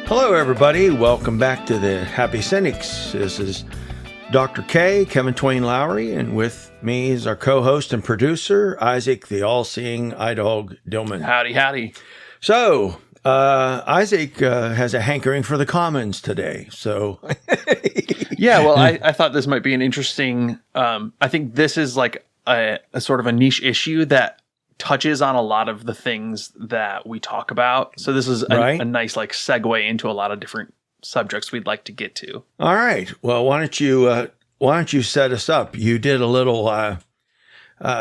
Hello, everybody. Welcome back to the Happy Cynics. This is Dr. K, Kevin Twain Lowry, and with me is our co-host and producer, Isaac, the all-seeing iDog Dillman. Howdy, howdy. So, Isaac has a hankering for the commons today. So, yeah, well, I thought this might be an interesting. I think this is like a sort of a niche issue that touches on a lot of the things that we talk about. So this is a nice like segue into a lot of different subjects we'd like to get to. All right. Well, why don't you set us up? You did a little.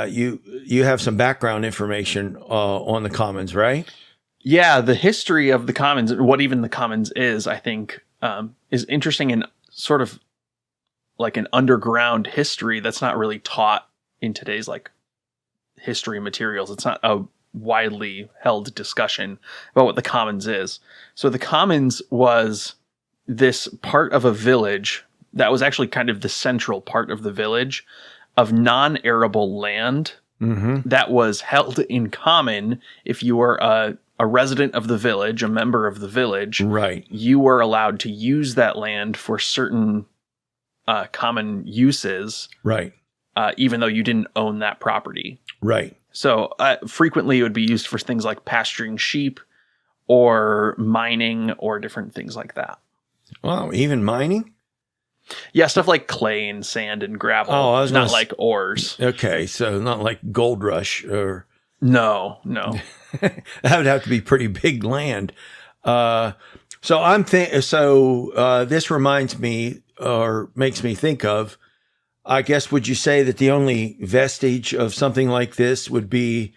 You have some background information on the commons, right? Yeah, the history of the commons, what even the commons is, I think, is interesting and sort of like an underground history that's not really taught in today's like history materials. It's not a widely held discussion about what the commons is. So the commons was this part of a village that was actually kind of the central part of the village of non-arable land that was held in common. If you were a resident of the village, a member of the village, right, you were allowed to use that land for certain common uses, right, even though you didn't own that property. Right. So frequently it would be used for things like pasturing sheep or mining or different things like that. Wow, even mining? Yeah, stuff like clay and sand and gravel. Oh, I was not like ores. Okay, so not like Gold Rush or... No. That would have to be pretty big land. This reminds me or makes me think of, I guess, would you say that the only vestige of something like this would be,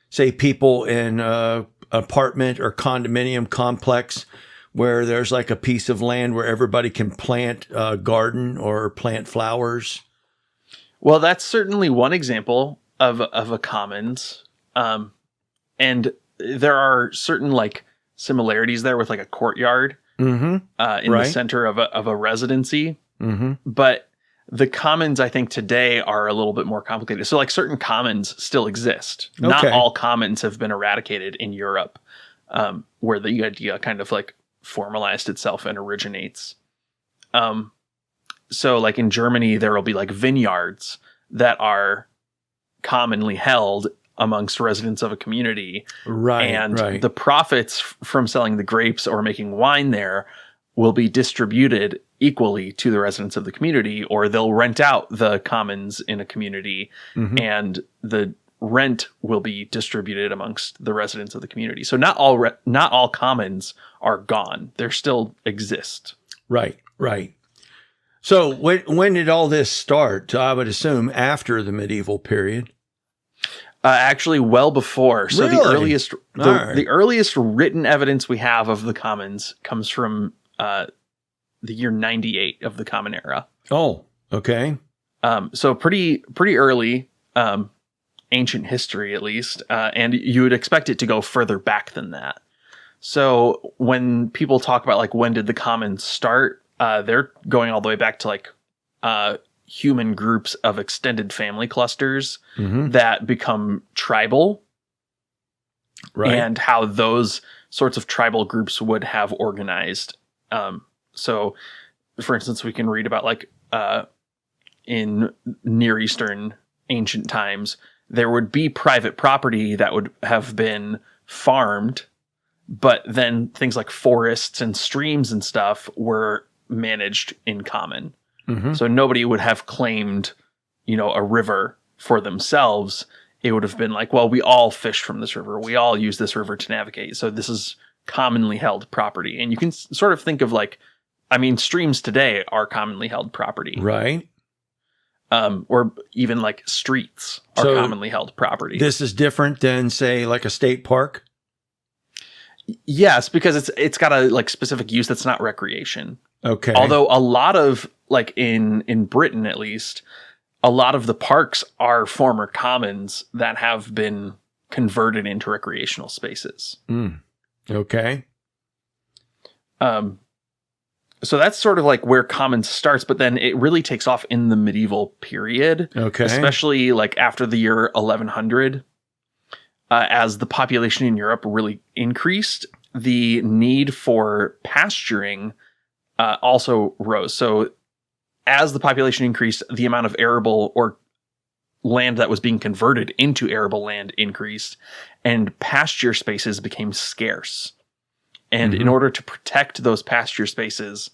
say, people in an apartment or condominium complex where there's like a piece of land where everybody can plant a garden or plant flowers? Well, that's certainly one example of a commons. And there are certain like similarities there with like a courtyard in the center of a residency. But the commons, I think, today are a little bit more complicated. So, like, certain commons still exist. Okay. Not all commons have been eradicated in Europe, where the idea kind of, like, formalized itself and originates. So, like, in Germany, there will be, like, vineyards that are commonly held amongst residents of a community. Right, and the profits from selling the grapes or making wine there will be distributed equally to the residents of the community, or they'll rent out the commons in a community and the rent will be distributed amongst the residents of the community. So not all commons are gone. They still exist. Right. So when did all this start? I would assume after the medieval period. Actually, well before. So really? the earliest written evidence we have of the commons comes from the year 98 of the Common Era. Oh, okay. So pretty early, ancient history at least, and you would expect it to go further back than that. So when people talk about like when did the commons start, they're going all the way back to like human groups of extended family clusters that become tribal, and how those sorts of tribal groups would have organized. So, for instance, we can read about like in Near Eastern ancient times, there would be private property that would have been farmed, but then things like forests and streams and stuff were managed in common. So nobody would have claimed, a river for themselves. It would have been like, well, we all fish from this river. We all use this river to navigate. So this is commonly held property. And you can sort of think of like, streams today are commonly held property. Right. Or even like streets are commonly held property. This is different than, say, like a state park? Yes, because it's got a like specific use that's not recreation. Okay. Although a lot of, like in Britain at least, a lot of the parks are former commons that have been converted into recreational spaces. Okay. So that's sort of like where commons starts, but then it really takes off in the medieval period. Okay. Especially like after the year 1100, as the population in Europe really increased the need for pasturing also rose. So as the population increased, the amount of arable or land that was being converted into arable land increased, and pasture spaces became scarce. And in order to protect those pasture spaces,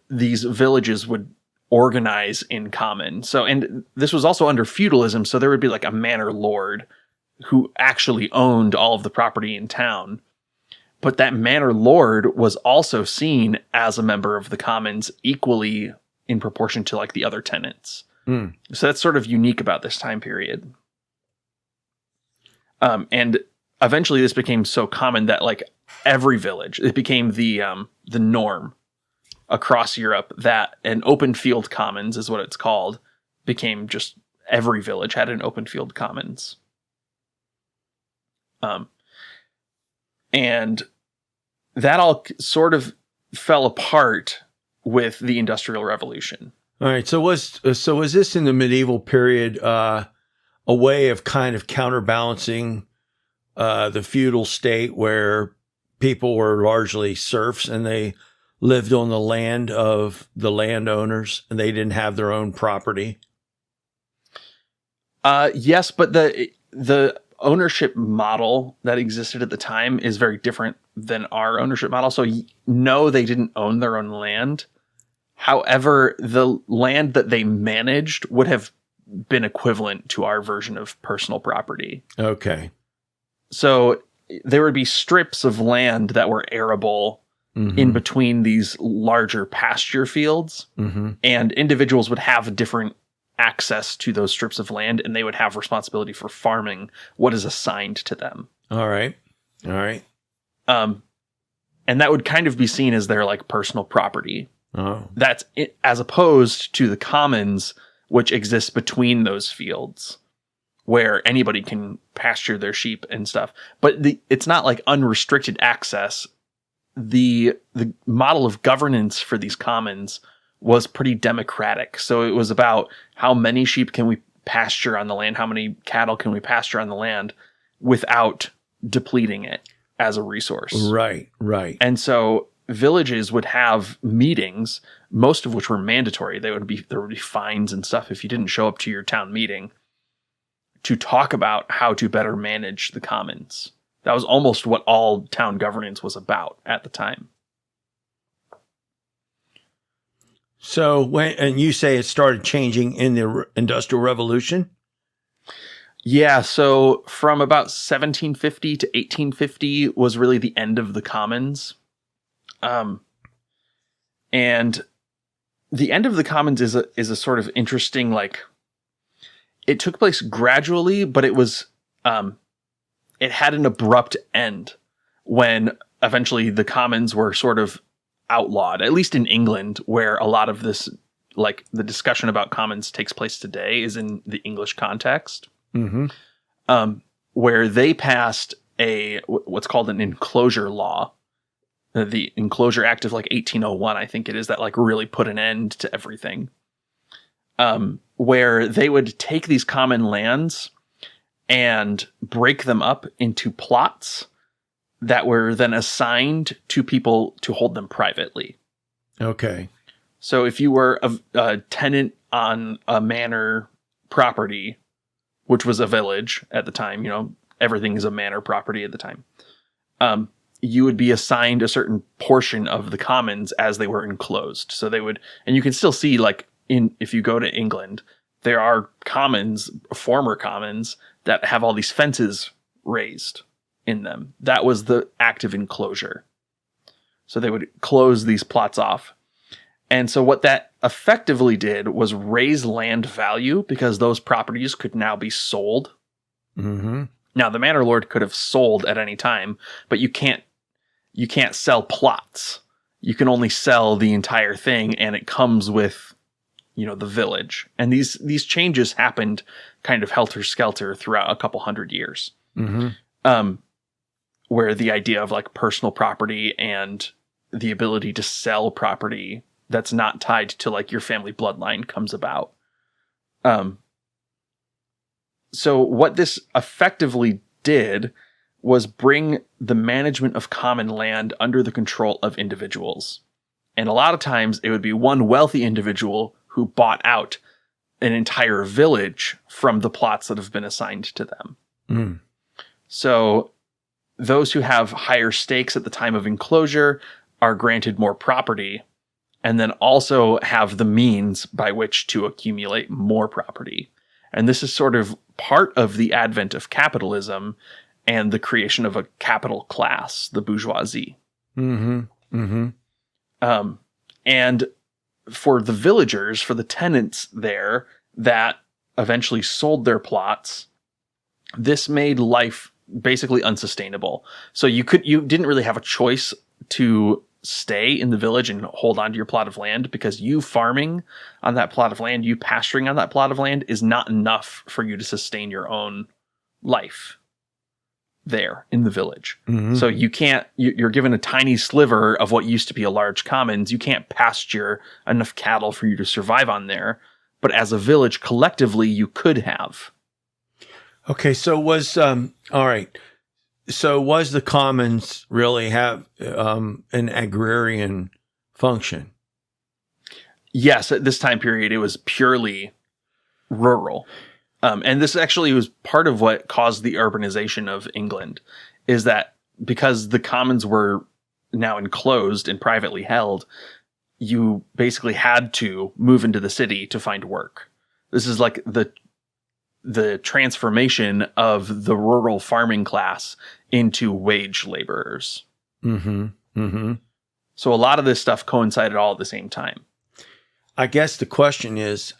these villages would organize in common. So, and this was also under feudalism, so there would be like a manor lord who actually owned all of the property in town. But that manor lord was also seen as a member of the commons equally in proportion to like the other tenants. So that's sort of unique about this time period. And eventually this became so common that like every village, it became the norm across Europe that an open field commons is what it's called, became just every village had an open field commons. And that all sort of fell apart with the Industrial Revolution. All right. So was this in the medieval period a way of kind of counterbalancing the feudal state where people were largely serfs and they lived on the land of the landowners and they didn't have their own property? Yes, but the ownership model that existed at the time is very different than our ownership model. So no, they didn't own their own land. However, the land that they managed would have been equivalent to our version of personal property. Okay. So there would be strips of land that were arable in between these larger pasture fields, and individuals would have different access to those strips of land, and they would have responsibility for farming what is assigned to them. All right. And that would kind of be seen as their like personal property. Oh. That's it, as opposed to the commons, which exists between those fields, where anybody can pasture their sheep and stuff. But it's not like unrestricted access. The model of governance for these commons was pretty democratic. So it was about how many sheep can we pasture on the land, how many cattle can we pasture on the land without depleting it as a resource. Right. And so villages would have meetings, most of which were mandatory. There would be fines and stuff if you didn't show up to your town meeting, to talk about how to better manage the commons. That was almost what all town governance was about at the time. So and you say it started changing in the Industrial Revolution? Yeah, so from about 1750 to 1850 was really the end of the commons. And the end of the commons is a sort of interesting, like, it took place gradually, but it was, it had an abrupt end when eventually the commons were sort of outlawed, at least in England, where a lot of this, like the discussion about commons takes place today is in the English context, where they passed what's called an enclosure law. The Enclosure Act of like 1801, I think it is, that like really put an end to everything. Where they would take these common lands and break them up into plots that were then assigned to people to hold them privately. Okay. So if you were a tenant on a manor property, which was a village at the time, you know, everything is a manor property at the time, you would be assigned a certain portion of the commons as they were enclosed. So they would, and you can still see, like, if you go to England, there are commons, former commons, that have all these fences raised in them. That was the act of enclosure. So they would close these plots off. And so what that effectively did was raise land value, because those properties could now be sold. Now, the manor lord could have sold at any time, but you can't sell plots. You can only sell the entire thing, and it comes with, you know, the village. And these changes happened kind of helter-skelter throughout a couple hundred years. Where the idea of like personal property and the ability to sell property that's not tied to like your family bloodline comes about. So what this effectively did was bring the management of common land under the control of individuals. And a lot of times it would be one wealthy individual who bought out an entire village from the plots that have been assigned to them. Mm. So those who have higher stakes at the time of enclosure are granted more property, and then also have the means by which to accumulate more property. And this is sort of part of the advent of capitalism and the creation of a capital class, the bourgeoisie. Mm-hmm. Mm-hmm. And for the villagers, for the tenants there that eventually sold their plots, this made life basically unsustainable. So you didn't really have a choice to stay in the village and hold on to your plot of land, because you farming on that plot of land, you pasturing on that plot of land is not enough for you to sustain your own life there in the village. Mm-hmm. So you're given a tiny sliver of what used to be a large commons. You can't pasture enough cattle for you to survive on there. But as a village, collectively, you could have. Okay, so was all right. So was the commons really have an agrarian function? Yes, at this time period, it was purely rural. And this actually was part of what caused the urbanization of England, is that because the commons were now enclosed and privately held, you basically had to move into the city to find work. This is like the transformation of the rural farming class into wage laborers. Mm-hmm. Mm-hmm. So a lot of this stuff coincided all at the same time. I guess the question is,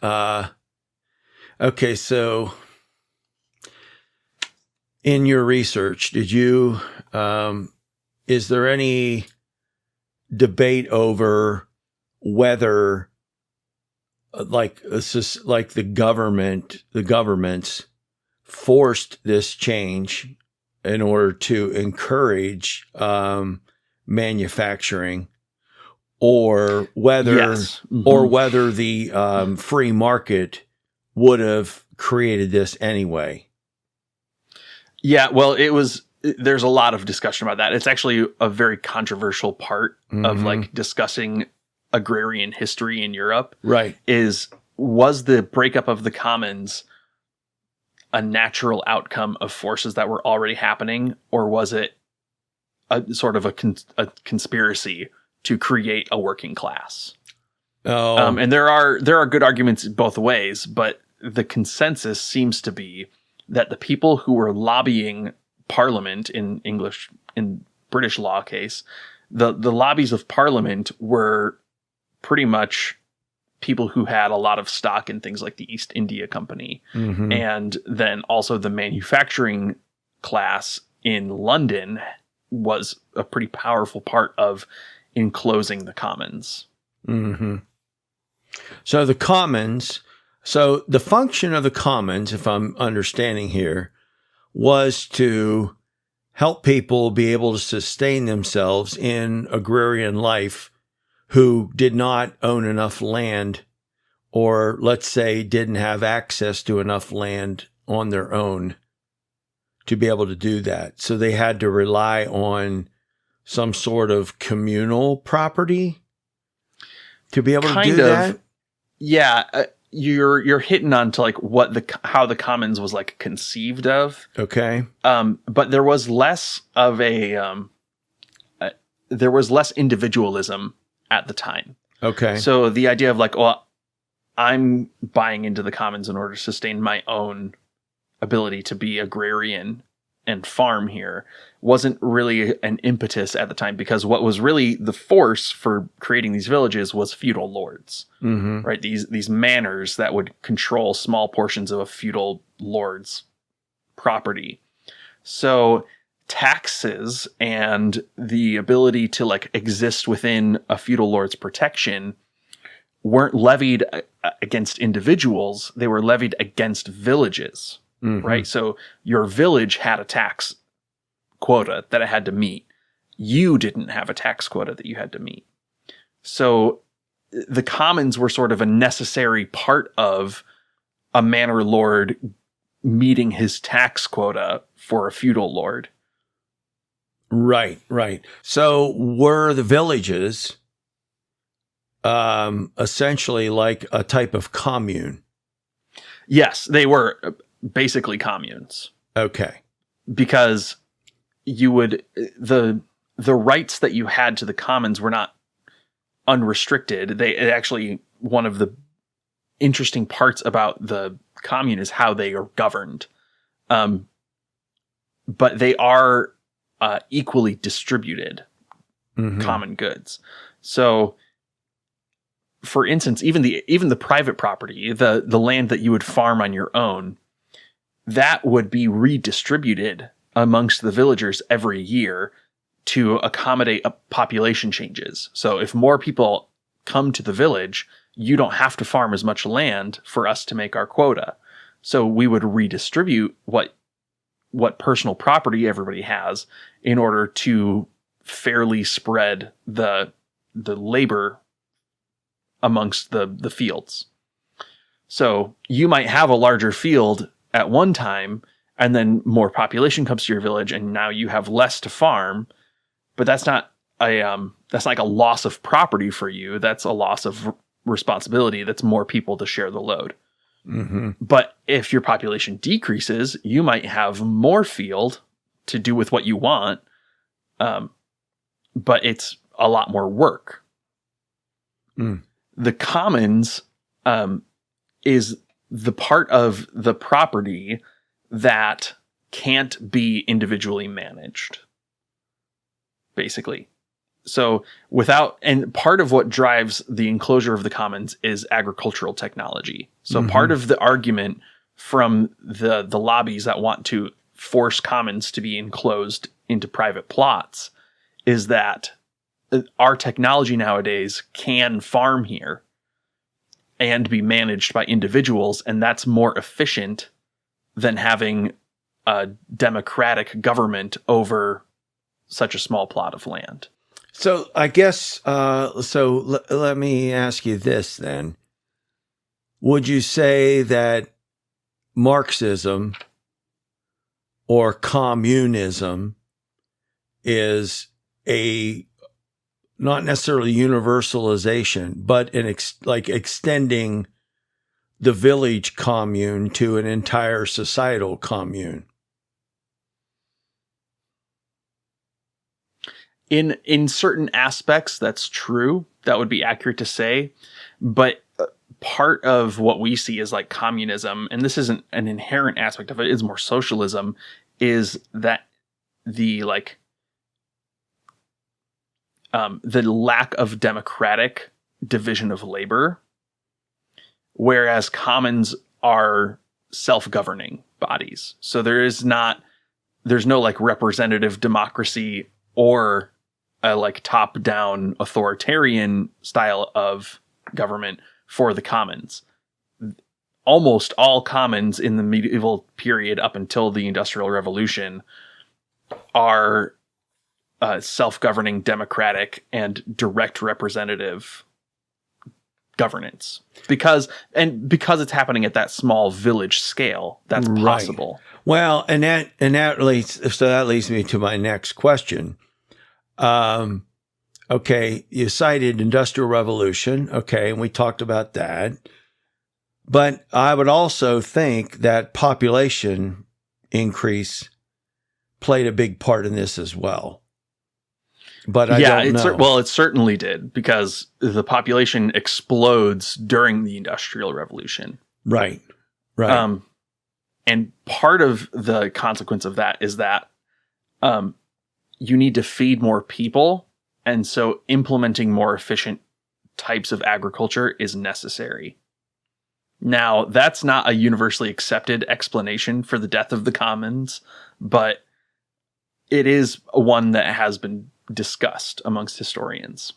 okay, so in your research, is there any debate over whether the governments forced this change in order to encourage manufacturing, or whether Yes. Mm-hmm. or whether the free market would have created this anyway? Yeah, well, there's a lot of discussion about that. It's actually a very controversial part of like discussing agrarian history in Europe. Right. Was the breakup of the commons a natural outcome of forces that were already happening, or was it a sort of a conspiracy to create a working class? Oh. And there are good arguments both ways, but the consensus seems to be that the people who were lobbying Parliament in British law case, the lobbies of Parliament were pretty much people who had a lot of stock in things like the East India Company. Mm-hmm. And then also the manufacturing class in London was a pretty powerful part of enclosing the commons. Mm-hmm. So the function of the commons, if I'm understanding here, was to help people be able to sustain themselves in agrarian life who did not own enough land, or let's say didn't have access to enough land on their own to be able to do that. So they had to rely on some sort of communal property to be able to do that. Yeah, you're hitting on to like how the commons was like conceived of. Okay. But there was less of there was less individualism at the time. Okay. So the idea of like, well, I'm buying into the commons in order to sustain my own ability to be agrarian and farm here wasn't really an impetus at the time, because what was really the force for creating these villages was feudal lords, right? These manors that would control small portions of a feudal lord's property. So taxes and the ability to like exist within a feudal lord's protection weren't levied against individuals. They were levied against villages, right? So your village had a tax quota that it had to meet. You didn't have a tax quota that you had to meet. So the commons were sort of a necessary part of a manor lord meeting his tax quota for a feudal lord. Right, right. So were the villages essentially like a type of commune? Yes, they were basically communes Okay. because you would the rights that you had to the commons were not unrestricted. It actually, one of the interesting parts about the commune is how they are governed. But they are equally distributed common goods. So, for instance, even the private property, the land that you would farm on your own, that would be redistributed amongst the villagers every year to accommodate population changes. So if more people come to the village, you don't have to farm as much land for us to make our quota. So we would redistribute what personal property everybody has in order to fairly spread the labor amongst the fields. So you might have a larger field at one time, and then more population comes to your village, and now you have less to farm. But that's not like a loss of property for you. That's a loss of responsibility. That's more people to share the load. Mm-hmm. But if your population decreases, you might have more field to do with what you want, but it's a lot more work. Mm. The commons is the part of the property that can't be individually managed, basically. So and part of what drives the enclosure of the commons is agricultural technology. So part of the argument from the lobbies that want to force commons to be enclosed into private plots is that our technology nowadays can farm here and be managed by individuals, and that's more efficient than having a democratic government over such a small plot of land. So I guess, let me ask you this then. Would you say that Marxism or communism is not necessarily universalization, but extending the village commune to an entire societal commune? In certain aspects, that's true. That would be accurate to say. But part of what we see as like communism, and this isn't an inherent aspect of it, it's more socialism, is that the lack of democratic division of labor, whereas commons are self-governing bodies. So there's no like representative democracy or a like top-down authoritarian style of government for the commons. Almost all commons in the medieval period up until the Industrial Revolution are self-governing, democratic, and direct representative governance. Because it's happening at that small village scale, that's possible. Well, and that leads me to my next question. Okay, you cited Industrial Revolution. Okay, and we talked about that. But I would also think that population increase played a big part in this as well. But I don't know. It certainly did, because the population explodes during the Industrial Revolution. Right. And part of the consequence of that is that you need to feed more people, and so implementing more efficient types of agriculture is necessary. Now, that's not a universally accepted explanation for the death of the commons, but it is one that has been discussed amongst historians.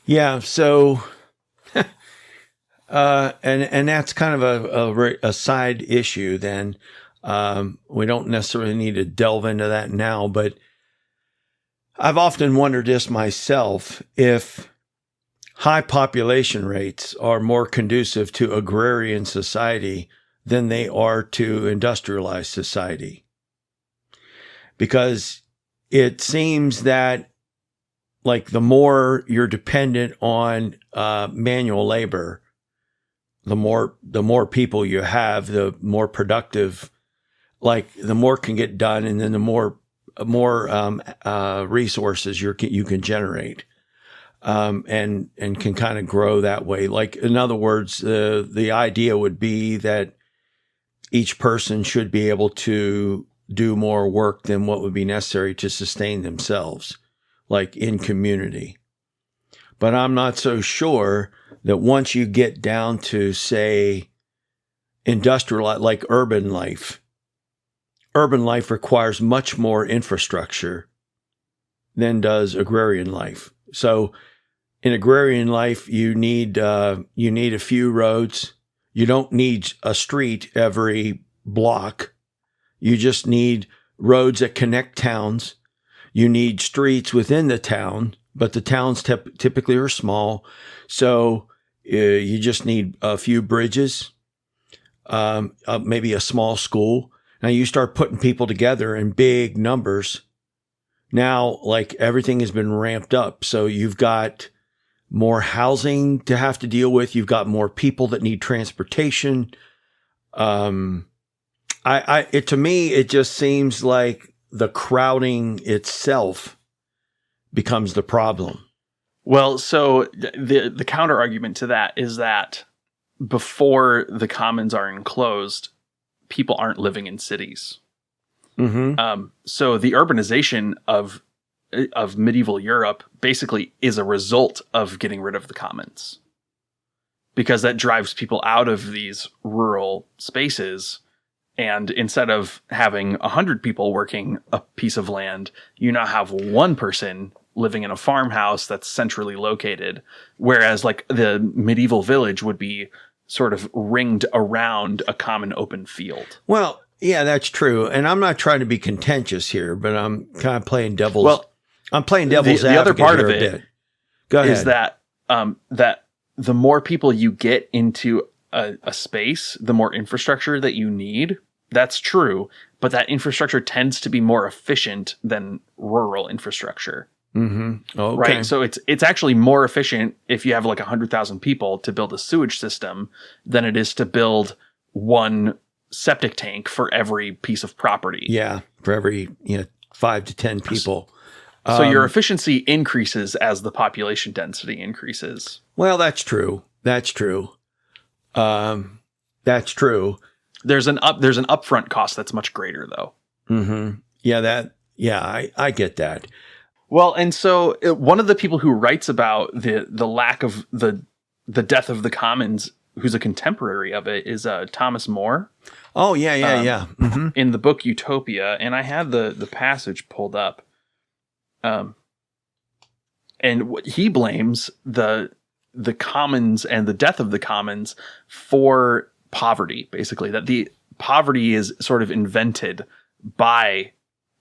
Yeah, so and that's kind of a side issue then. We don't necessarily need to delve into that now, but I've often wondered this myself, if high population rates are more conducive to agrarian society than they are to industrialized society. Because it seems that like the more you're dependent on manual labor, the more people you have, the more productive, like the more can get done, and then the more resources you can generate, and can kind of grow that way. Like, in other words, the idea would be that each person should be able to do more work than what would be necessary to sustain themselves, like in community. But I'm not so sure that once you get down to, say, industrial, like urban life requires much more infrastructure than does agrarian life. So in agrarian life, you need a few roads. You don't need a street every block. You just need roads that connect towns. You need streets within the town, but the towns typically are small. So you just need a few bridges, maybe a small school. Now you start putting people together in big numbers. Now, like, everything has been ramped up. So you've got more housing to have to deal with. You've got more people that need transportation. To me, it just seems like the crowding itself becomes the problem. Well, so the counter argument to that is that before the commons are enclosed, people aren't living in cities. Mm-hmm. So the urbanization of medieval Europe basically is a result of getting rid of the commons, because that drives people out of these rural spaces. And instead of having 100 people working a piece of land, you now have one person living in a farmhouse that's centrally located. Whereas like the medieval village would be sort of ringed around a common open field. Well, yeah, that's true. And I'm not trying to be contentious here, but I'm kind of playing devil's advocate. The other part of it bit. Go ahead. is that that the more people you get into a space, the more infrastructure that you need. That's true, but that infrastructure tends to be more efficient than rural infrastructure. Mm-hmm. Okay. Right. So it's actually more efficient if you have like 100,000 people to build a sewage system than it is to build one septic tank for every piece of property. Yeah, for every 5 to 10 people. So your efficiency increases as the population density increases. Well, that's true. That's true. That's true. There's an upfront cost that's much greater, though. Mm-hmm. Yeah, I get that. Well, and so one of the people who writes about the lack of the death of the commons, who's a contemporary of it, is Thomas More. Oh, yeah. Mm-hmm. In the book Utopia, and I had the passage pulled up. And he blames the commons and the death of the commons for poverty, basically, that the poverty is sort of invented by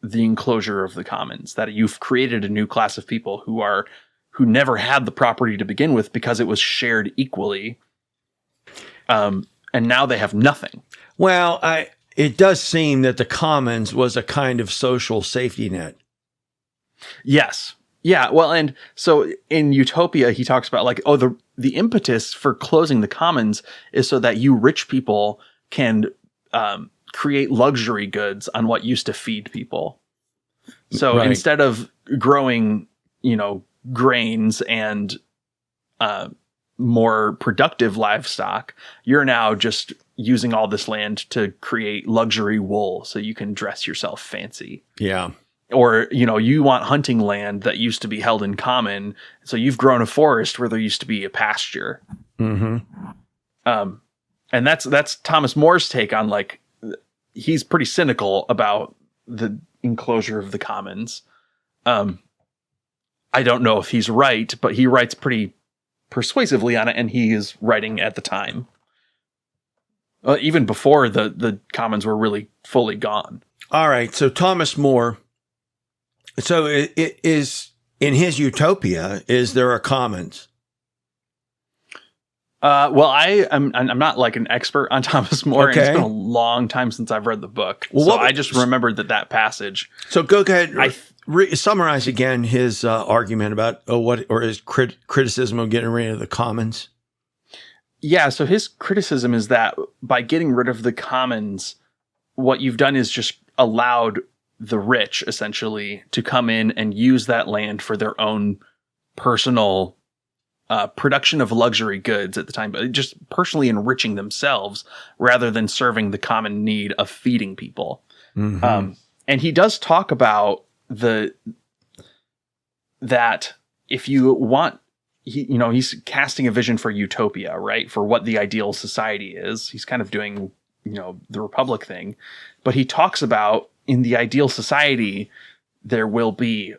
the enclosure of the commons, that you've created a new class of people who never had the property to begin with because it was shared equally. And now they have nothing. Well, it does seem that the commons was a kind of social safety net. Yes. Yeah. Well, and so in Utopia, he talks about like, the impetus for closing the commons is so that you rich people can create luxury goods on what used to feed people. So Right. Instead of growing, grains and more productive livestock, you're now just using all this land to create luxury wool so you can dress yourself fancy. Yeah. Or, you want hunting land that used to be held in common. So you've grown a forest where there used to be a pasture. Mm-hmm. And that's Thomas More's take on, like, he's pretty cynical about the enclosure of the commons. I don't know if he's right, but he writes pretty persuasively on it, and he is writing at the time. Even before the commons were really fully gone. All right. So Thomas More. So it is in his Utopia. Is there a commons? Well, I'm not like an expert on Thomas More, and it's been a long time since I've read the book. Well, so I just remembered that passage. So go ahead, summarize again his argument about his criticism of getting rid of the commons. Yeah, so his criticism is that by getting rid of the commons, what you've done is just allowed the rich, essentially, to come in and use that land for their own personal production of luxury goods at the time, but just personally enriching themselves rather than serving the common need of feeding people. Mm-hmm. And he does talk about that if you want, he's casting a vision for utopia, right? For what the ideal society is. He's kind of doing, the Republic thing, but he talks about in the ideal society, there will be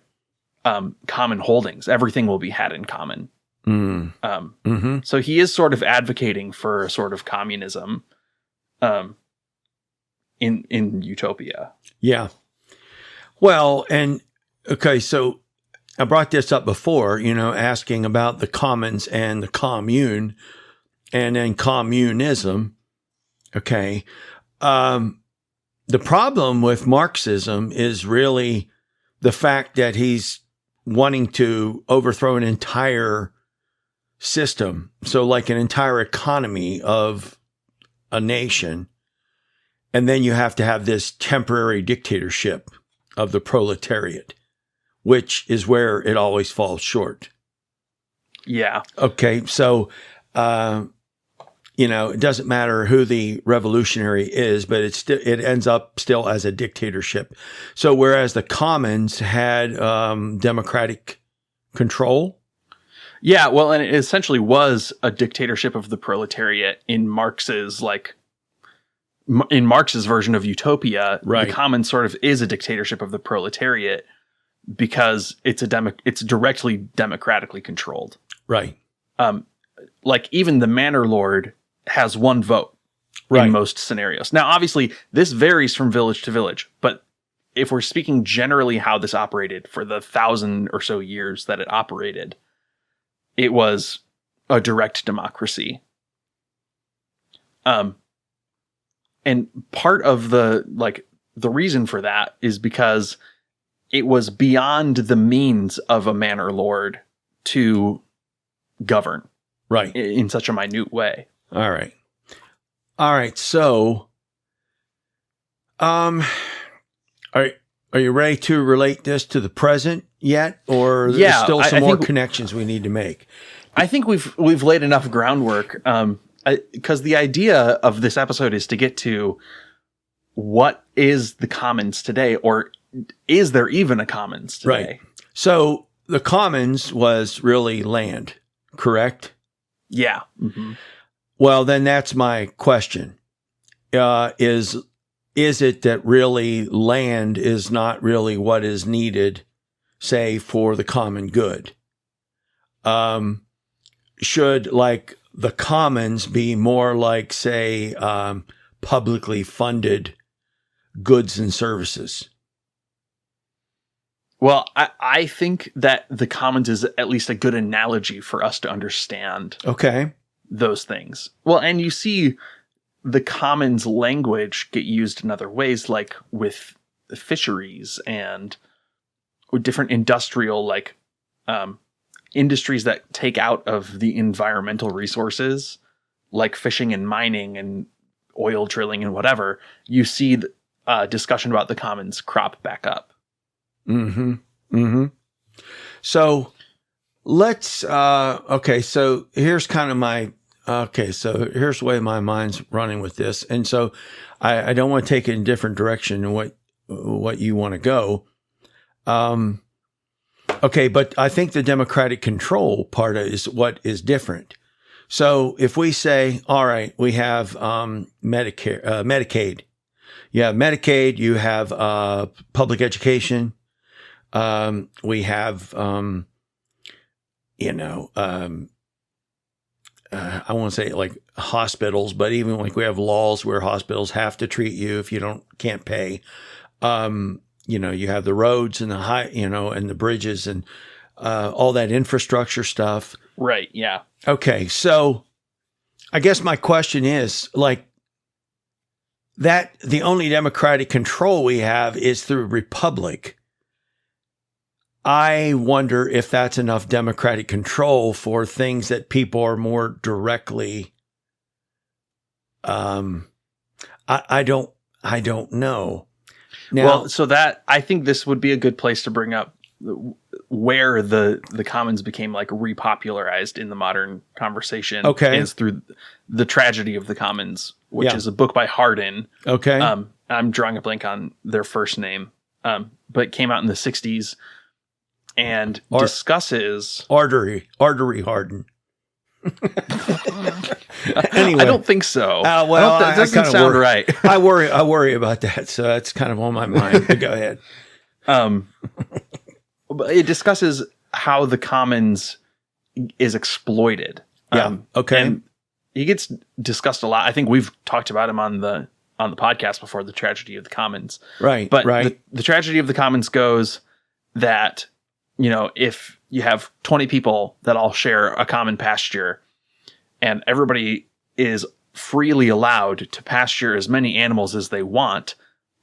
common holdings. Everything will be had in common. So he is sort of advocating for a sort of communism in Utopia. Yeah. Well, and okay, so I brought this up before, asking about the commons and the commune and then communism. Okay. The problem with Marxism is really the fact that he's wanting to overthrow an entire system. So like an entire economy of a nation. And then you have to have this temporary dictatorship of the proletariat, which is where it always falls short. Yeah. Okay. So, it doesn't matter who the revolutionary is, but it ends up still as a dictatorship. So whereas the commons had democratic control. Yeah, well, and it essentially was a dictatorship of the proletariat in Marx's version of Utopia. Right. The commons sort of is a dictatorship of the proletariat because it's directly democratically controlled. Right. Like even the manor lord has one vote in most scenarios. Now, obviously, this varies from village to village, but if we're speaking generally how this operated for the 1,000 or so years that it operated, it was a direct democracy. And part of the reason for that is because it was beyond the means of a manor lord to govern. Right. In such a minute way. All right. So, are you ready to relate this to the present yet, or there's still some more connections we need to make? I think we've laid enough groundwork. Because the idea of this episode is to get to what is the commons today, or is there even a commons today? Right. So the commons was really land, correct? Yeah. Mm-hmm. Well, then that's my question. Is it that really land is not really what is needed, say, for the common good? Should the commons be more like, say, publicly funded goods and services? Well, I think that the commons is at least a good analogy for us to understand those things. Well, and you see the commons language get used in other ways, like with fisheries and different industrial, industries that take out of the environmental resources, like fishing and mining and oil drilling and whatever. You see discussion about the commons crop back up. Mm-hmm. Mm-hmm. So let's, so here's kind of here's the way my mind's running with this. And so I don't want to take it in a different direction than what you want to go. But I think the democratic control part is what is different. So if we say, all right, we have, Medicaid, you have Medicaid, you have, public education, we have, I won't say hospitals, but even we have laws where hospitals have to treat you if you can't pay. You have the roads and and the bridges and, all that infrastructure stuff. Right. Yeah. Okay. So I guess my question is like that the only democratic control we have is through republic. I wonder if that's enough democratic control for things that people are more directly. I don't know. Now, Well, so that I think this would be a good place to bring up where the commons became like repopularized in the modern conversation. Okay. Is through the Tragedy of the Commons, which Yeah. is a book by Hardin. okay. I'm drawing a blank on their first name, but it came out in the 60s and discusses artery harden. Anyway, I don't think so. Well, that doesn't kinda sound worry. right. I worry about that. So that's kind of on my mind. But go ahead. But it discusses how the commons is exploited. Yeah. Okay. And he gets discussed a lot. I think we've talked about him on the podcast before, the Tragedy of the Commons. Right. But right. the Tragedy of the Commons goes that, if you have 20 people that all share a common pasture and everybody is freely allowed to pasture as many animals as they want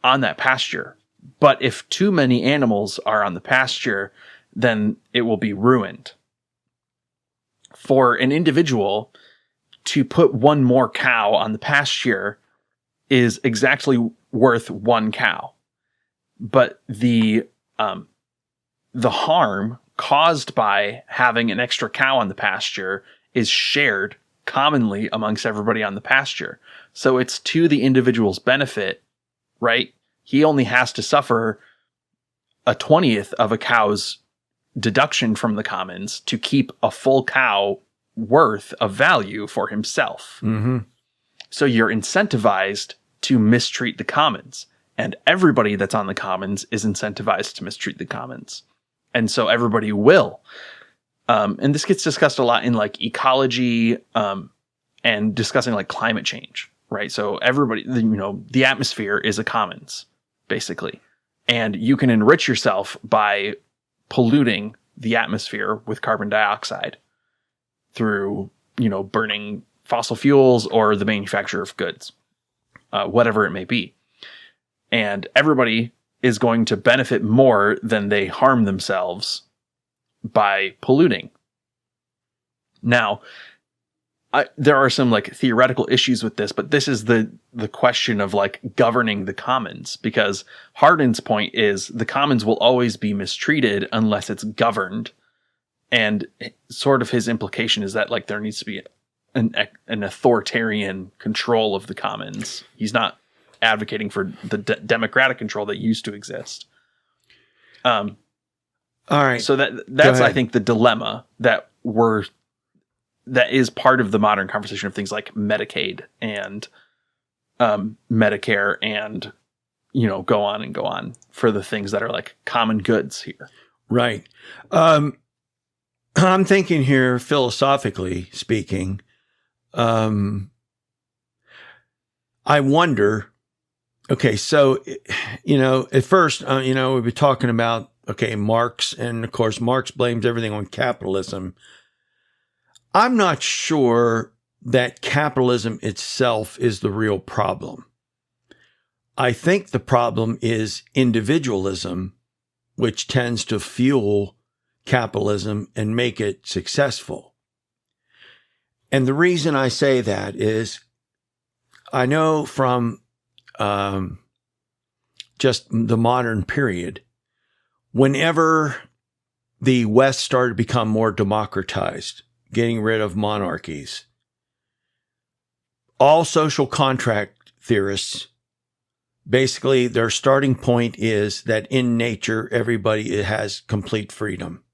on that pasture. But if too many animals are on the pasture, then it will be ruined. For an individual to put one more cow on the pasture is exactly worth one cow. But the harm caused by having an extra cow on the pasture is shared commonly amongst everybody on the pasture. So it's to the individual's benefit, right? He only has to suffer a 20th of a cow's deduction from the commons to keep a full cow worth of value for himself. Mm-hmm. So you're incentivized to mistreat the commons, and everybody that's on the commons is incentivized to mistreat the commons. And so everybody will. And this gets discussed a lot in like ecology and discussing like climate change, right? So everybody, the atmosphere is a commons, basically. And you can enrich yourself by polluting the atmosphere with carbon dioxide through, burning fossil fuels or the manufacture of goods, whatever it may be. And everybody is going to benefit more than they harm themselves by polluting. Now, there are some like theoretical issues with this, but this is the question of like governing the commons, because Hardin's point is the commons will always be mistreated unless it's governed. And sort of his implication is that like there needs to be an authoritarian control of the commons. He's not advocating for the democratic control that used to exist. All right. So that's I think the dilemma that is part of the modern conversation of things like Medicaid and Medicare and go on for the things that are like common goods here. Right. I'm thinking here, philosophically speaking, I wonder, okay, so, at first, we were talking about, Marx, and of course, Marx blames everything on capitalism. I'm not sure that capitalism itself is the real problem. I think the problem is individualism, which tends to fuel capitalism and make it successful. And the reason I say that is I know from just the modern period, whenever the West started to become more democratized, getting rid of monarchies, all social contract theorists, basically their starting point is that in nature, everybody has complete freedom.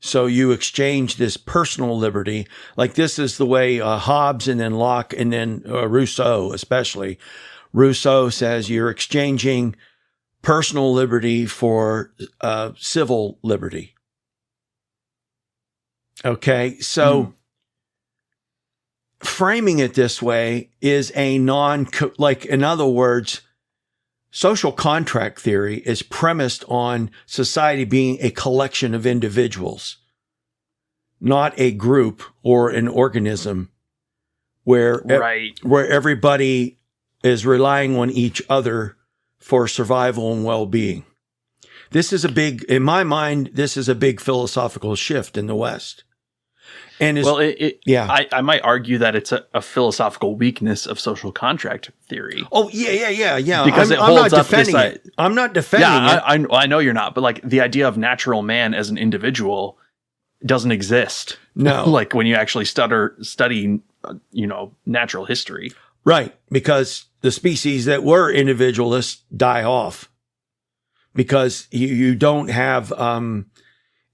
So you exchange this personal liberty, like this is the way Hobbes and then Locke and then Rousseau especially. Rousseau says you're exchanging personal liberty for civil liberty. Okay, so framing it this way is a in other words, social contract theory is premised on society being a collection of individuals, not a group or an organism where Right. where everybody is relying on each other for survival and well-being. This is in my mind, this is a big philosophical shift in the West. And I might argue that it's a philosophical weakness of social contract theory. Oh, yeah. Because I'm not defending it. I'm not defending it. I know you're not, but like the idea of natural man as an individual doesn't exist. No. Like when you actually study, natural history. Right. Because the species that were individualists die off because you don't have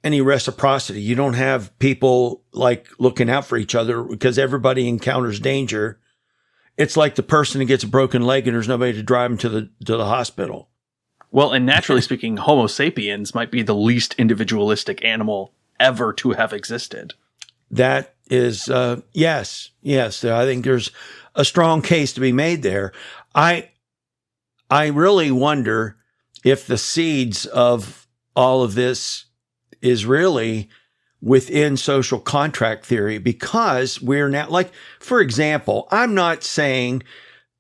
any reciprocity. You don't have people like looking out for each other because everybody encounters danger. It's like the person who gets a broken leg and there's nobody to drive him to the hospital. Well, and naturally speaking, Homo sapiens might be the least individualistic animal ever to have existed. That is, yes. I think there's a strong case to be made there. I really wonder if the seeds of all of this is really within social contract theory, because we're now, like, for example, I'm not saying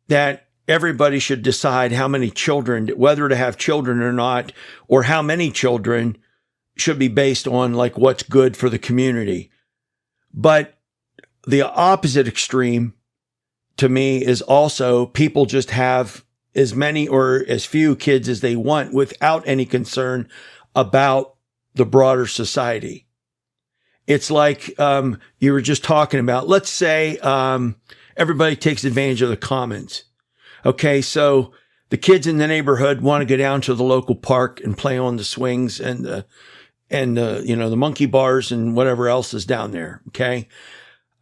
that everybody should decide how many children, whether to have children or not, or how many children should be based on like what's good for the community. But the opposite extreme to me is also people just have as many or as few kids as they want without any concern about the broader society. It's like you were just talking about, let's say everybody takes advantage of the commons. Okay, so the kids in the neighborhood want to go down to the local park and play on the swings and the monkey bars and whatever else is down there. Okay.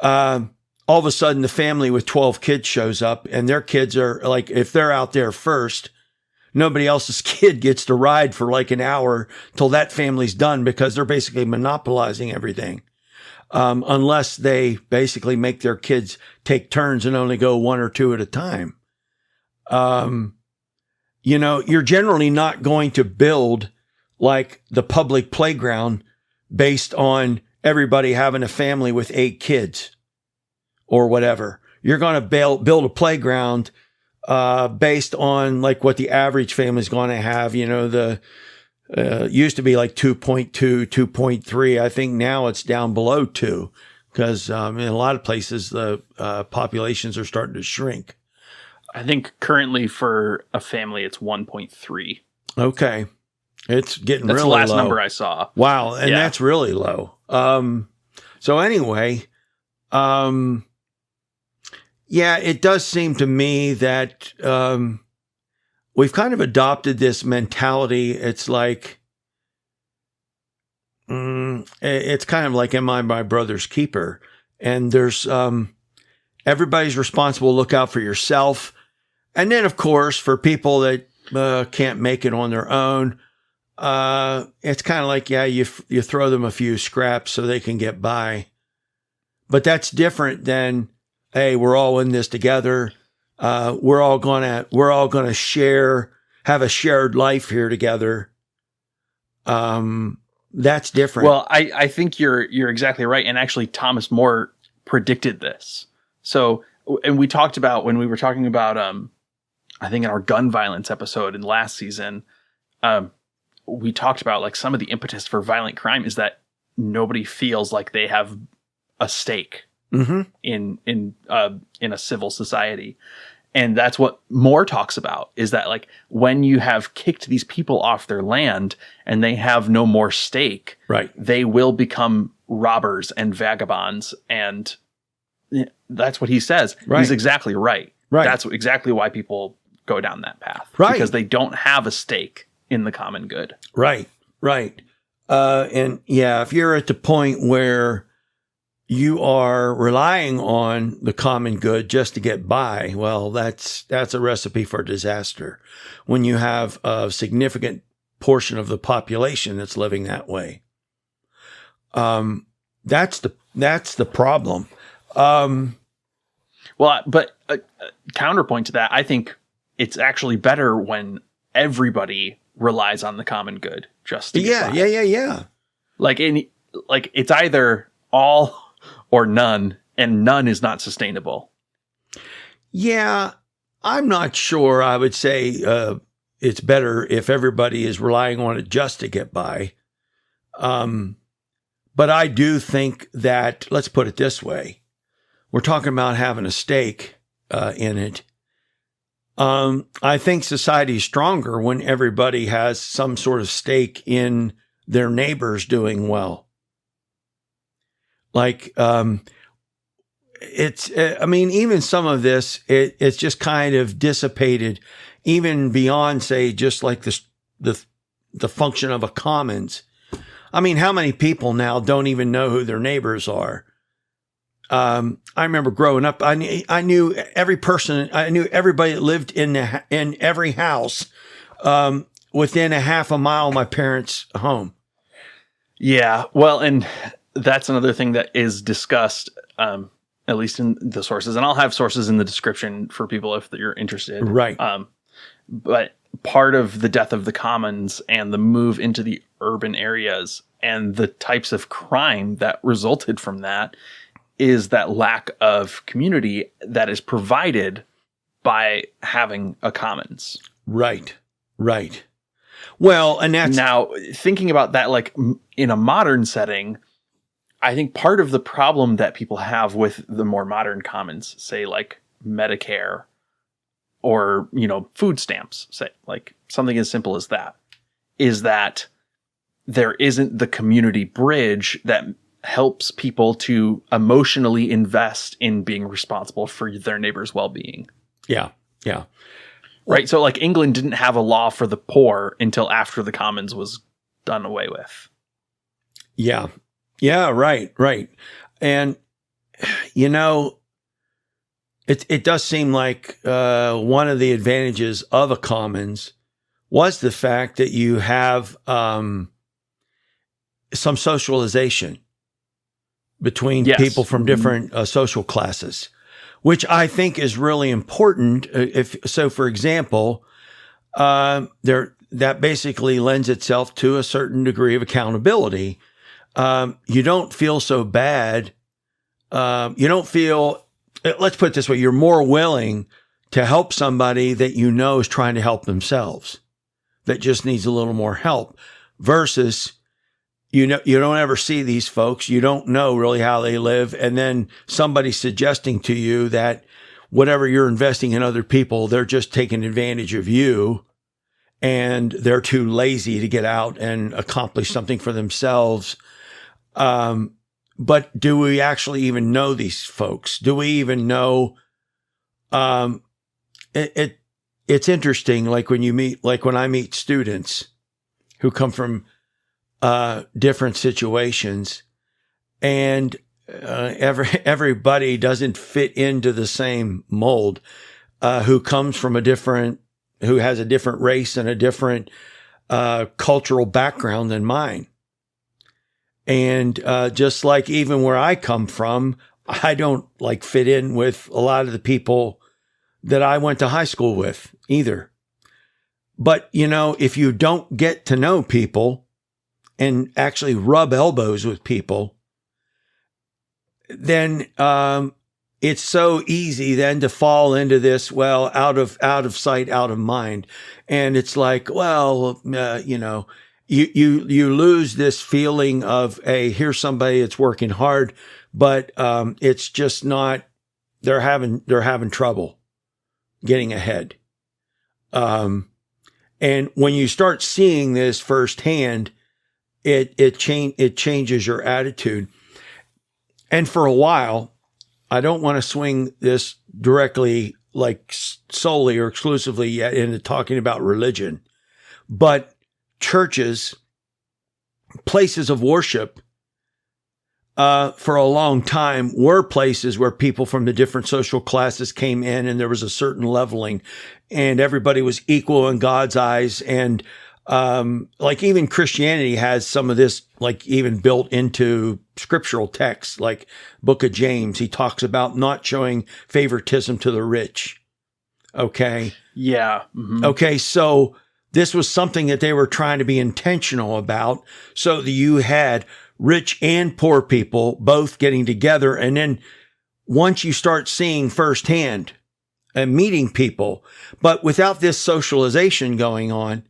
All of a sudden the family with 12 kids shows up and their kids are like, if they're out there first, nobody else's kid gets to ride for like an hour till that family's done because they're basically monopolizing everything. Unless they basically make their kids take turns and only go one or two at a time. You're generally not going to build like the public playground based on everybody having a family with 8 kids or whatever. You're going to build a playground based on like what the average family is going to have. Used to be like 2.2, 2.3. I think now it's down below 2 because in a lot of places the populations are starting to shrink. I think currently for a family it's 1.3. Okay. It's getting that's really low. That's the last low. number I saw. Wow. And that's really low. So anyway, it does seem to me that we've kind of adopted this mentality. It's like, it's kind of like, am I my brother's keeper? And there's, everybody's responsible to look out for yourself. And then, of course, for people that can't make it on their own, it's kind of like, you throw them a few scraps so they can get by. But that's different than, hey, we're all in this together. We're all gonna have a shared life here together. That's different. Well, I think you're exactly right. And actually, Thomas More predicted this. So, and we talked about when we were talking about, I think in our gun violence episode in last season, we talked about like some of the impetus for violent crime is that nobody feels like they have a stake in a civil society. And that's what Moore talks about, is that like when you have kicked these people off their land and they have no more stake, right, they will become robbers and vagabonds. And that's what he says. Right. He's exactly right. Right. That's exactly why people go down that path. Right. Because they don't have a stake in the common good. Right. And if you're at the point where you are relying on the common good just to get by, well, that's a recipe for disaster. When you have a significant portion of the population that's living that way, that's the problem. Well, but counterpoint to that, I think it's actually better when everybody relies on the common good just to get by. Yeah. Like it's either all or none, and none is not sustainable. Yeah, I'm not sure. I would say it's better if everybody is relying on it just to get by. But I do think that, let's put it this way. We're talking about having a stake in it. I think society is stronger when everybody has some sort of stake in their neighbors doing well. Like, even some of this, it's just kind of dissipated, even beyond, say, just like the function of a commons. I mean, how many people now don't even know who their neighbors are? I remember growing up, I knew every person, I knew everybody that lived in every house, within a half a mile of my parents' home. Yeah. Well, and that's another thing that is discussed, at least in the sources, and I'll have sources in the description for people if you're interested. Right. But part of the death of the commons and the move into the urban areas and the types of crime that resulted from that is that lack of community that is provided by having a commons. Right. Right. Well, and that's now thinking about that, like in a modern setting, I think part of the problem that people have with the more modern commons, say like Medicare or, food stamps, say like something as simple as that, is that there isn't the community bridge that helps people to emotionally invest in being responsible for their neighbor's well-being. Yeah. Yeah. Right. So like England didn't have a law for the poor until after the commons was done away with. Yeah. Yeah. Right. Right. And, it does seem like one of the advantages of a commons was the fact that you have some socialization between people from different social classes, which I think is really important. For example, that basically lends itself to a certain degree of accountability. You don't feel so bad. You don't feel, let's put it this way, you're more willing to help somebody that you know is trying to help themselves, that just needs a little more help, versus you don't ever see these folks. You don't know really how they live. And then somebody suggesting to you that whatever you're investing in other people, they're just taking advantage of you and they're too lazy to get out and accomplish something for themselves. But do we actually even know these folks? Do we even know, it's interesting. Like when I meet students who come from different situations, and everybody doesn't fit into the same mold, who comes from who has a different race and a different cultural background than mine. And just like even where I come from, I don't like fit in with a lot of the people that I went to high school with either. But, if you don't get to know people and actually rub elbows with people, then it's so easy then to fall into this, well, out of sight, out of mind. And it's like, well, you lose this feeling of, here's somebody that's working hard, but it's just not, they're having trouble getting ahead. And when you start seeing this firsthand, it changes your attitude. And for a while, I don't want to swing this directly, like solely or exclusively yet into talking about religion, but churches, places of worship, for a long time were places where people from the different social classes came in, and there was a certain leveling, and everybody was equal in God's eyes. And like even Christianity has some of this, like even built into scriptural texts, like Book of James. He talks about not showing favoritism to the rich. Okay. Yeah. Mm-hmm. Okay. So this was something that they were trying to be intentional about, so that you had rich and poor people both getting together. And then once you start seeing firsthand and meeting people. But without this socialization going on,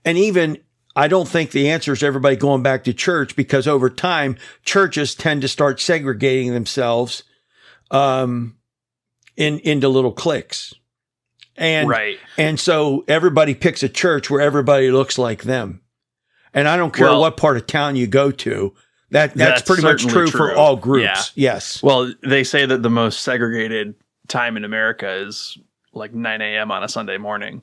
and even I don't think the answer is everybody going back to church, because over time, churches tend to start segregating themselves into little cliques. And so everybody picks a church where everybody looks like them. And I don't care what part of town you go to. That's pretty much true for all groups. Yeah. Yes. Well, they say that the most segregated time in America is like 9 a.m. on a Sunday morning.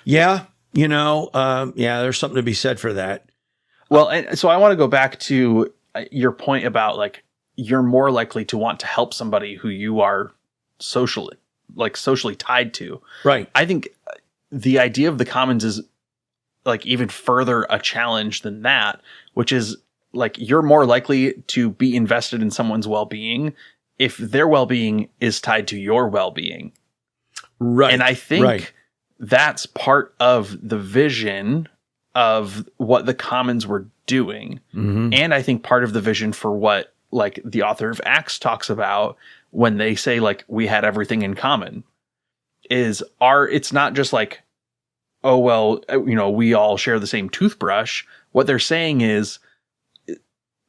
Yeah. There's something to be said for that. Well, and so I want to go back to your point about like, you're more likely to want to help somebody who you are socially tied to. Right. I think the idea of the commons is like even further a challenge than that, which is like, you're more likely to be invested in someone's well-being if their well-being is tied to your well-being. Right. And I think that's part of the vision of what the commons were doing. Mm-hmm. And I think part of the vision for what like the author of Acts talks about when they say like we had everything in common is it's not just like, oh, well, we all share the same toothbrush. What they're saying is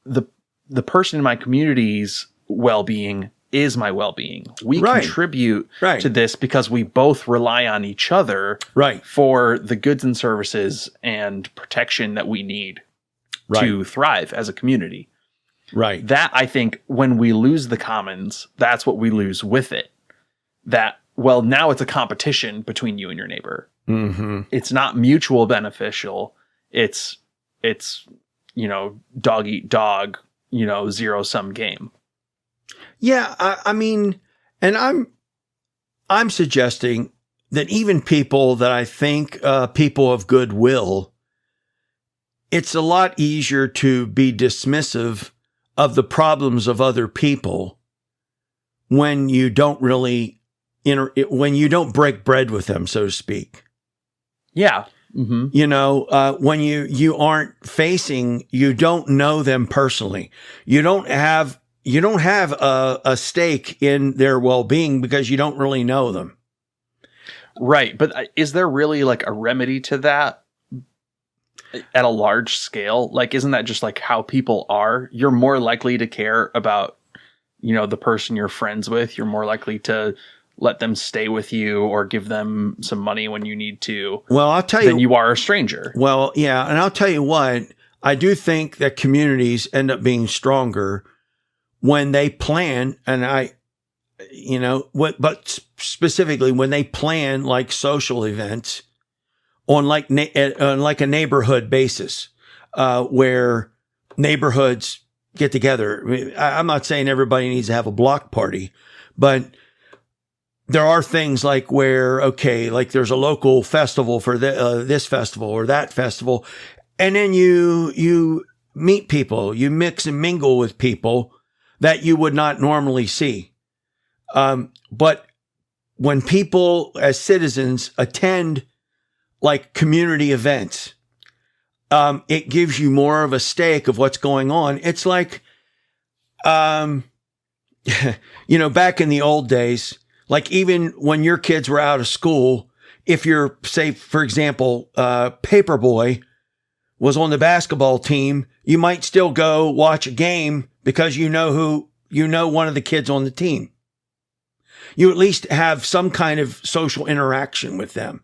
the person in my community's well-being is my well-being. We contribute to this because we both rely on each other for the goods and services and protection that we need to thrive as a community. Right. That, I think, when we lose the commons, that's what we lose with it. That, well, now it's a competition between you and your neighbor. Mm-hmm. It's not mutual beneficial. It's dog eat dog, zero-sum game. Yeah, I mean, and I'm suggesting that even people that I think people of goodwill, it's a lot easier to be dismissive of the problems of other people when you don't really when you don't break bread with them, so to speak. Yeah. Mm-hmm. When you aren't facing, you don't know them personally. You don't have a stake in their well-being because you don't really know them. Right. But is there really like a remedy to that at a large scale? Like, isn't that just like how people are? You're more likely to care about, the person you're friends with. You're more likely to let them stay with you or give them some money when you need to. Well, I'll tell you. Than you are a stranger. Well, yeah. And I'll tell you what, I do think that communities end up being stronger when they plan, but specifically when they plan like social events on like a neighborhood basis, where neighborhoods get together. I mean, I'm not saying everybody needs to have a block party, but there are things like where, like there's a local festival for this festival or that festival. And then you meet people, you mix and mingle with people that you would not normally see. But when people as citizens attend like community events, it gives you more of a stake of what's going on. It's like, back in the old days, like even when your kids were out of school, if you're, say, for example, Paperboy was on the basketball team, you might still go watch a game because one of the kids on the team. You at least have some kind of social interaction with them.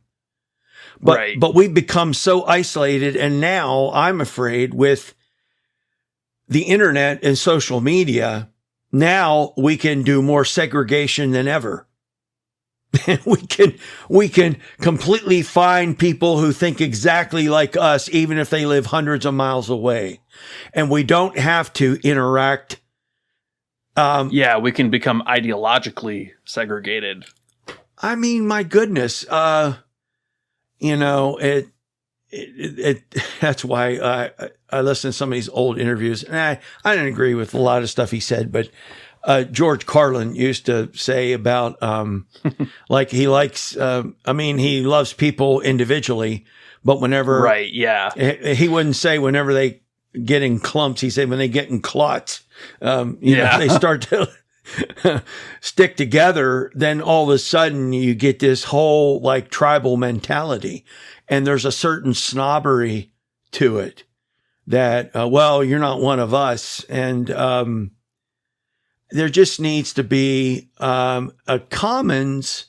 But we've become so isolated, and now I'm afraid with the internet and social media, now we can do more segregation than ever. we can completely find people who think exactly like us, even if they live hundreds of miles away. And we don't have to interact. We can become ideologically segregated. I mean, my goodness, that's why I listen to some of these old interviews, and I didn't agree with a lot of stuff he said, but George Carlin used to say about, like he likes, he loves people individually, but whenever, he wouldn't say whenever they get in clumps, he said when they get in clots, they start to, stick together, then all of a sudden you get this whole like tribal mentality, and there's a certain snobbery to it that, well, you're not one of us. And there just needs to be a commons.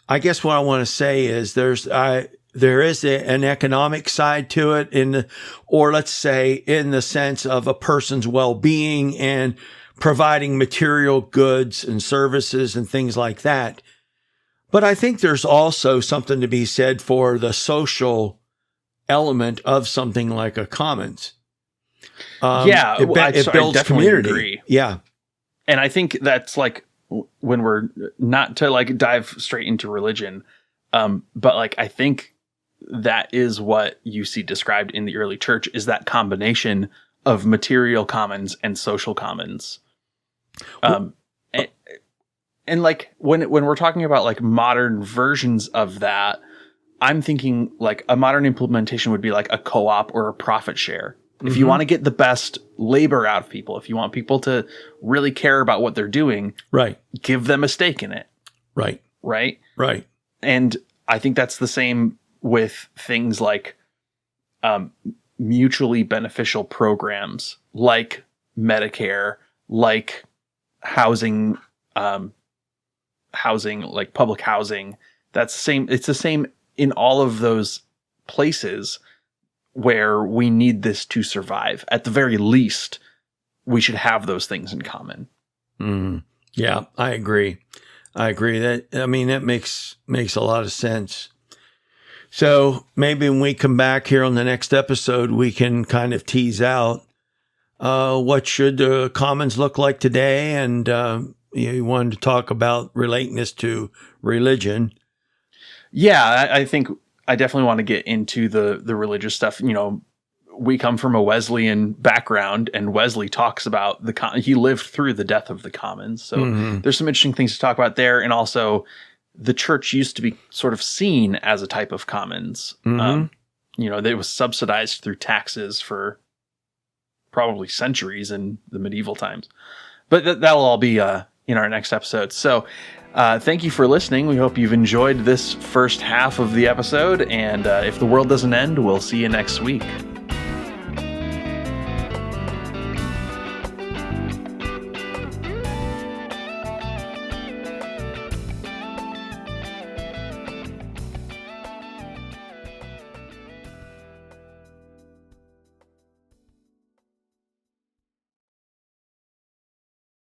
I guess what I want to say is there is an economic side to it, or let's say in the sense of a person's well-being and providing material goods and services and things like that. But I think there's also something to be said for the social element of something like a commons. It builds community. Agree. Yeah. And I think that's like when we're not to like dive straight into religion. But like, I think that is what you see described in the early church, is that combination of material commons and social commons. And like when we're talking about like modern versions of that, I'm thinking like a modern implementation would be like a co-op or a profit share. If you want to get the best labor out of people, if you want people to really care about what they're doing, right, give them a stake in it. Right. Right. Right. And I think that's the same with things like mutually beneficial programs like Medicare, like housing, like public housing. That's the same. It's the same in all of those places where we need this to survive. At the very least, we should have those things in common. Yeah, I agree. That makes a lot of sense. So maybe when we come back here on the next episode, we can kind of tease out what should the commons look like today, and you wanted to talk about relating this to religion. Yeah, I think I definitely want to get into the religious stuff. You know, we come from a Wesleyan background, and Wesley talks about he lived through the death of the commons. So there's some interesting things to talk about there. And also the church used to be sort of seen as a type of commons. That was subsidized through taxes for probably centuries in the medieval times. But that'll all be in our next episode. So thank you for listening. We hope you've enjoyed this first half of the episode. And if the world doesn't end, we'll see you next week.